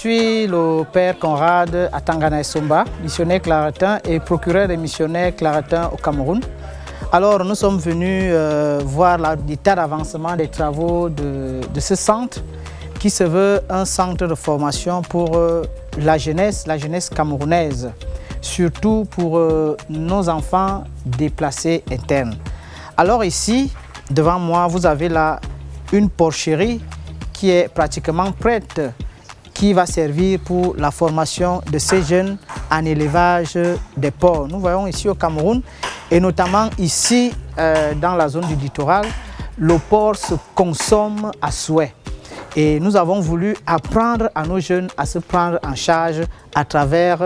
suis le père Conrad Atangana Essomba, missionnaire claretin et procureur des missionnaires claretins au Cameroun. Alors nous sommes venus voir l'état d'avancement des travaux de ce centre qui se veut un centre de formation pour la jeunesse camerounaise, surtout pour nos enfants déplacés internes. Alors ici, devant moi, vous avez là une porcherie qui est pratiquement prête, qui va servir pour la formation de ces jeunes en élevage des porcs. Nous voyons ici au Cameroun, et notamment ici dans la zone du littoral, le porc se consomme à souhait. Et nous avons voulu apprendre à nos jeunes à se prendre en charge à travers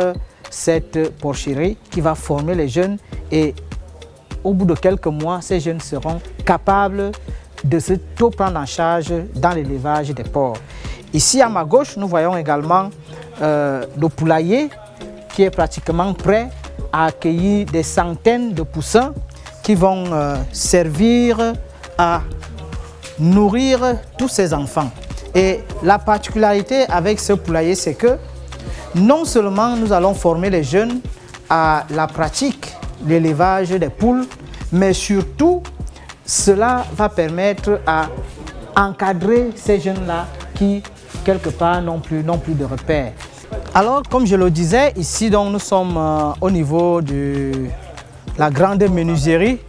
cette porcherie qui va former les jeunes, et au bout de quelques mois, ces jeunes seront capables de se tout prendre en charge dans l'élevage des porcs. Ici à ma gauche, nous voyons également le poulailler qui est pratiquement prêt à accueillir des centaines de poussins qui vont servir à nourrir tous ces enfants. Et la particularité avec ce poulailler, c'est que non seulement nous allons former les jeunes à la pratique de l'élevage des poules, mais surtout cela va permettre à encadrer ces jeunes-là qui, quelque part, n'ont plus de repères. Alors, comme je le disais, ici, donc, nous sommes au niveau de la grande menuiserie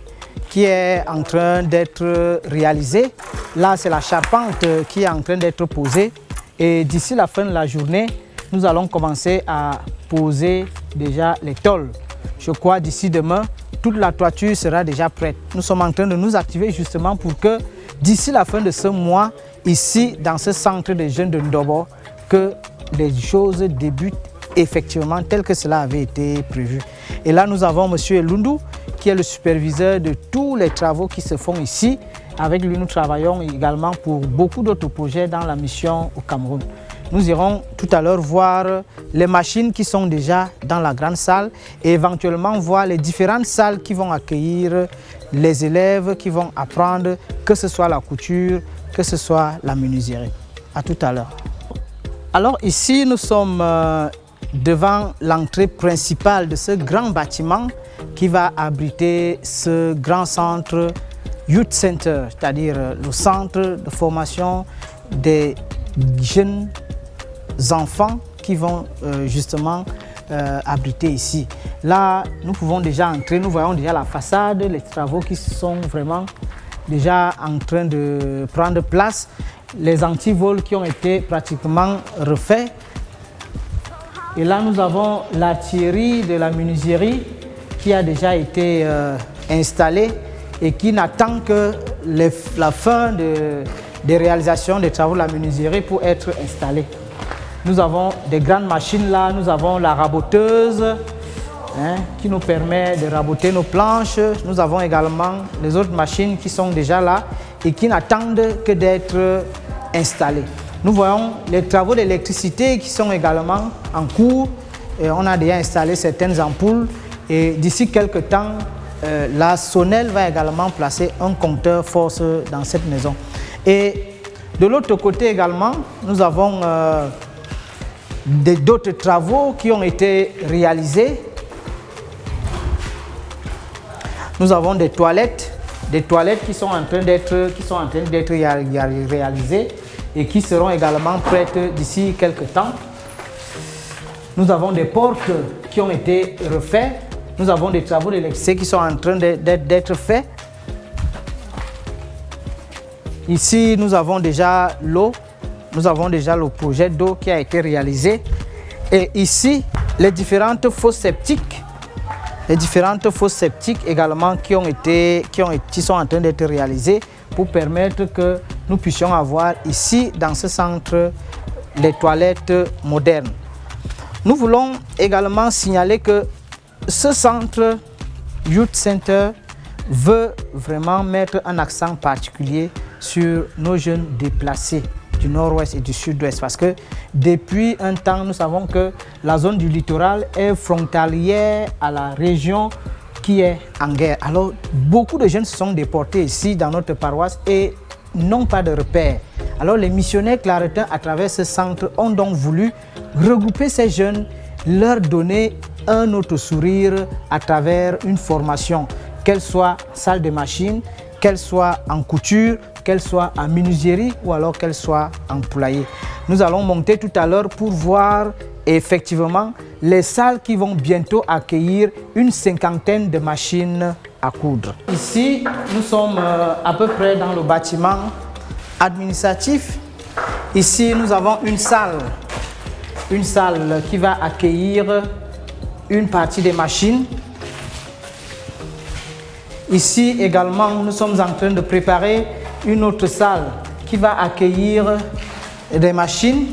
qui est en train d'être réalisée. Là, c'est la charpente qui est en train d'être posée. Et d'ici la fin de la journée, nous allons commencer à poser déjà les tôles. Je crois d'ici demain, toute la toiture sera déjà prête. Nous sommes en train de nous activer justement pour que d'ici la fin de ce mois, ici dans ce centre des jeunes de Ndobo, que les choses débutent effectivement tel que cela avait été prévu. Et là, nous avons M. Elundu, qui est le superviseur de tous les travaux qui se font ici. Avec lui, nous travaillons également pour beaucoup d'autres projets dans la mission au Cameroun. Nous irons tout à l'heure voir les machines qui sont déjà dans la grande salle et éventuellement voir les différentes salles qui vont accueillir les élèves qui vont apprendre, que ce soit la couture, que ce soit la menuiserie. À tout à l'heure. Alors ici, nous sommes devant l'entrée principale de ce grand bâtiment qui va abriter ce grand centre Youth Center, c'est-à-dire le centre de formation des jeunes enfants qui vont justement abriter ici. Là, nous pouvons déjà entrer, nous voyons déjà la façade, les travaux qui sont vraiment déjà en train de prendre place, les antivols qui ont été pratiquement refaits. Et là, nous avons l'artillerie de la menuiserie qui a déjà été installée et qui n'attend que la fin des réalisations des travaux de la menuiserie pour être installée. Nous avons des grandes machines là, nous avons la raboteuse qui nous permet de raboter nos planches. Nous avons également les autres machines qui sont déjà là et qui n'attendent que d'être installées. Nous voyons les travaux d'électricité qui sont également en cours. Et on a déjà installé certaines ampoules et d'ici quelques temps, la Sonel va également placer un compteur force dans cette maison. Et de l'autre côté également, nous avons d'autres travaux qui ont été réalisés. Nous avons des toilettes qui sont en train d'être réalisées et qui seront également prêtes d'ici quelques temps. Nous avons des portes qui ont été refaites. Nous avons des travaux d'électricité qui sont en train d'être faits. Ici, nous avons déjà l'eau. Nous avons déjà le projet d'eau qui a été réalisé. Et ici, les différentes fosses septiques également qui sont en train d'être réalisées pour permettre que nous puissions avoir ici, dans ce centre, les toilettes modernes. Nous voulons également signaler que ce centre Youth Center veut vraiment mettre un accent particulier sur nos jeunes déplacés du nord-ouest et du sud-ouest, parce que depuis un temps, nous savons que la zone du littoral est frontalière à la région qui est en guerre. Alors, beaucoup de jeunes se sont déportés ici dans notre paroisse et n'ont pas de repères. Alors les missionnaires claretains à travers ce centre ont donc voulu regrouper ces jeunes, leur donner un autre sourire à travers une formation, qu'elle soit salle de machine, qu'elle soit en couture, qu'elle soit en menuiserie ou alors qu'elle soit en poulailler. Nous allons monter tout à l'heure pour voir effectivement les salles qui vont bientôt accueillir une cinquantaine de machines à coudre. Ici, nous sommes à peu près dans le bâtiment administratif. Ici, nous avons une salle qui va accueillir une partie des machines. Ici également, nous sommes en train de préparer une autre salle qui va accueillir des machines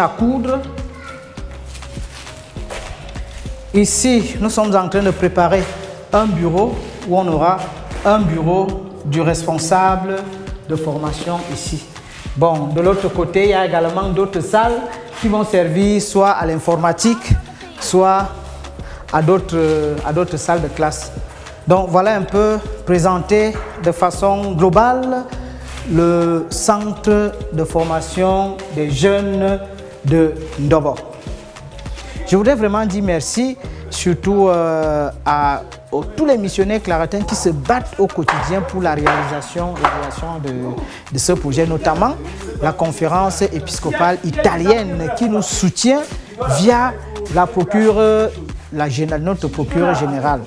à coudre. Ici, nous sommes en train de préparer un bureau où on aura un bureau du responsable de formation ici. Bon, de l'autre côté, il y a également d'autres salles qui vont servir soit à l'informatique, soit à d'autres salles de classe. Donc voilà un peu présenté de façon globale le centre de formation des jeunes de Ndobo. Je voudrais vraiment dire merci surtout à tous les missionnaires claretins qui se battent au quotidien pour la réalisation de ce projet, notamment la conférence épiscopale italienne qui nous soutient via notre procureur général.